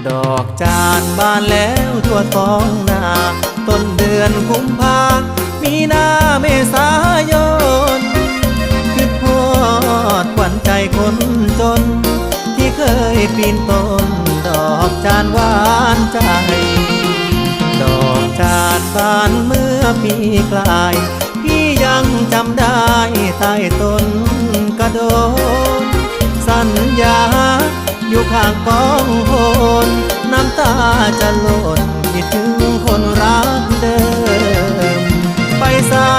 ดอกจานบานแล้วทั่วท้องนาต้นเดือนกุมภามีนาเมษายนคิดฮอดขวัญใจคนจนที่เคยปีนต้นดอกจานหวานใจดอกจานบานเมื่อปีกลายพี่ยังจำได้ใต้ต้นกระโดนสัญญาอยู่ข้างกองโคนน้ำตาจะหล่นคิดถึงคนรักเดิมไปใส่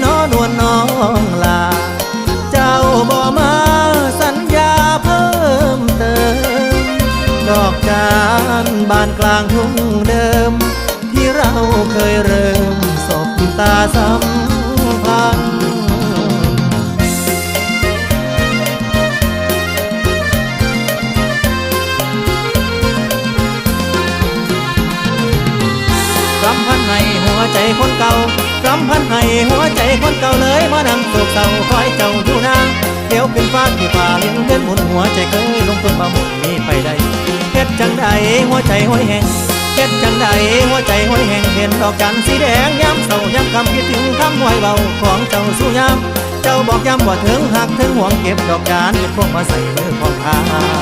น้อนวลน้องลาเจ้าบ่มาสัญญาเพิ่มเติมดอกจานบานกลางทุ่งเดิมที่เราเคยเริ่มสบตาสัมพันธ์รำพันให้หัวใจคนเก่ารำพันให้หัวใจคนเก่าเลยมานั่งโศกเศร้าคอยเจ้าอยู่นางเดี๋ยวขึ้นฟ้าที่ป่าเลี้ยงเดินหมุนหัวใจเคยลงทุนมาหมุนมีไปได้เฮ็ดจังใดหัวใจห้อยแห้งเฮ็ดจังใดหัวใจห้อยแห้งเห็นดอกจันทร์สีแดงย้ำเศร้าย้ำคำคิดถึงคำห้อยเบาของเจ้าสู้ย้ำเจ้าบอกย้ำว่าถึงหักถึงห่วงเก็บดอกจานเก็บพวกมาใส่มือของข้า